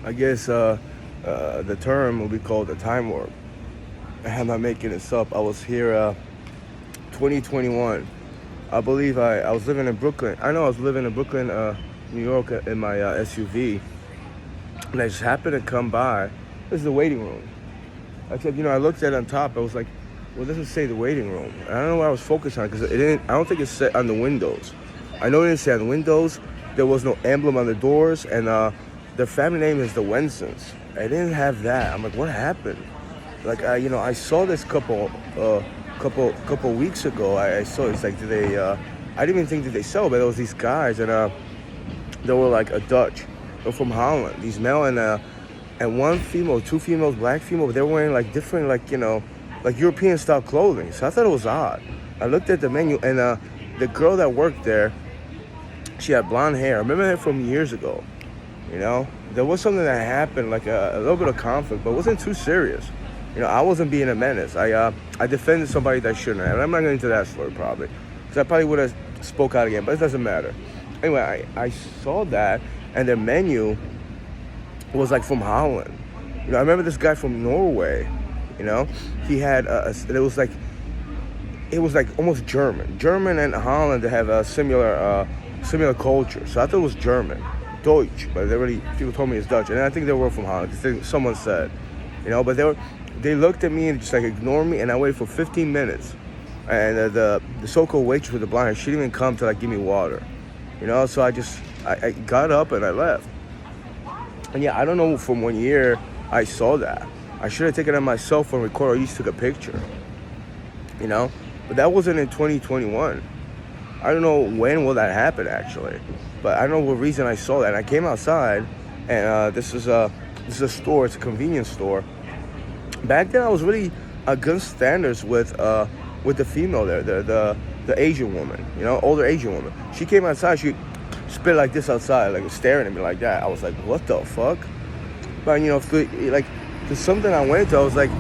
I guess the term will be called a time warp. I'm not making this up. I was here 2021. I believe I was living in Brooklyn. I know I was living in Brooklyn, New York, in my SUV, and I just happened to come by. This is the waiting room. Except, I looked at it on top. I was like, well, it doesn't say the waiting room. And I don't know what I was focused on because it didn't. I don't think it said on the windows. I know it didn't say on the windows. There was no emblem on the doors, and their family name is the Wensons. I didn't have that. I'm like, what happened? Like, I saw this couple weeks ago. I saw it's like, did they? I didn't even think that they sell, but there was these guys, and they were like a Dutch. They're from Holland. These male and one female, two females, black female. But they were wearing like different, like European style clothing. So I thought it was odd. I looked at the menu, and the girl that worked there, she had blonde hair. I remember that from years ago. There was something that happened, like a little bit of conflict, but it wasn't too serious. I wasn't being a menace. I defended somebody that shouldn't have. And I'm not getting into that story probably, because I probably would have spoke out again, but it doesn't matter. Anyway, I saw that, and their menu was like from Holland. I remember this guy from Norway. He had it was like almost German. German and Holland, they have a similar culture. So I thought it was German, Deutsch, but people told me it's Dutch, and I think they were from Holland. Someone said, but they looked at me and just like ignored me, and I waited for 15 minutes, and the so-called waitress with the blonde hair, she didn't even come to like give me water, So I got up and I left, and yeah, I don't know from one year I saw that. I should have taken it on my cell phone recorder. I just took a picture, but that wasn't in 2021. I don't know when will that happen actually, but I don't know what reason I saw that. And I came outside, and this is a store. It's a convenience store. Back then, I was really against standards with the female there, the Asian woman, older Asian woman. She came outside. She spit like this outside, like staring at me like that. I was like, what the fuck? But there's something I went to. I was like,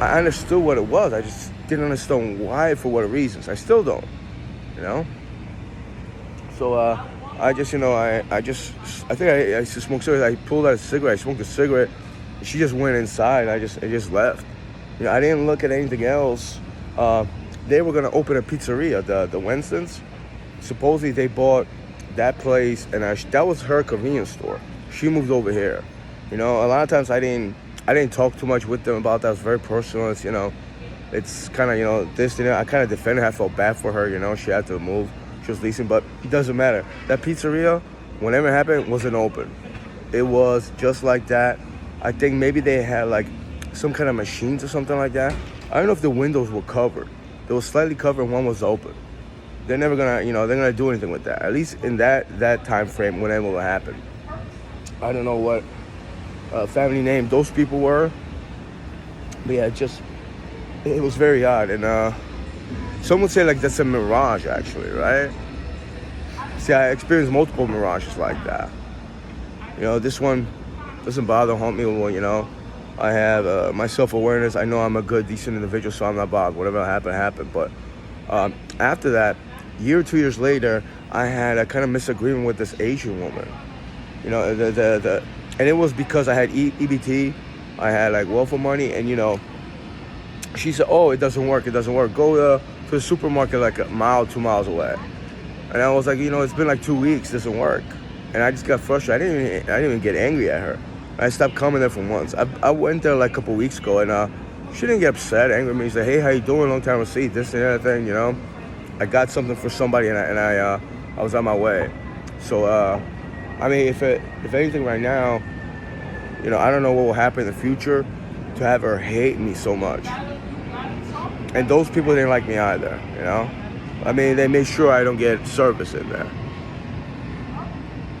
I understood what it was. I just didn't understand why, for what reasons. I still don't, So I just, I think I used to smoke cigarettes. I pulled out a cigarette. I smoked a cigarette. She just went inside. I just left. I didn't look at anything else. They were gonna open a pizzeria, the Wensons. Supposedly they bought that place, and that was her convenience store. She moved over here. A lot of times I didn't talk too much with them about that. It was very personal. It's kind of, this, I kind of defended her. I felt bad for her. She had to move. She was leasing, but it doesn't matter. That pizzeria, whenever it happened, wasn't open. It was just like that. I think maybe they had like some kind of machines or something like that. I don't know if the windows were covered. They were slightly covered and one was open. They're never gonna, they're gonna do anything with that. At least in that time frame, whenever it will happen. I don't know what family name those people were, but yeah, it was very odd. And some would say like that's a mirage, actually, right? See, I experienced multiple mirages like that. This one doesn't haunt me. Well, I have my self-awareness. I know I'm a good, decent individual, so I'm not bothered. Whatever happened. But after that, year or 2 years later, I had a kind of misagreement with this Asian woman. And it was because I had EBT. I had like welfare money, and she said, "Oh, it doesn't work. Go to the supermarket like a mile, 2 miles away." And I was like, it's been like 2 weeks. It doesn't work. And I just got frustrated. I didn't even get angry at her. I stopped coming there for months. I went there like a couple weeks ago, and she didn't get upset, angry at me. She said, "Hey, how you doing? Long time no see." This and that thing, I got something for somebody, and I was on my way. So, if anything right now, I don't know what will happen in the future to have her hate me so much. And those people didn't like me either, They made sure I don't get service in there.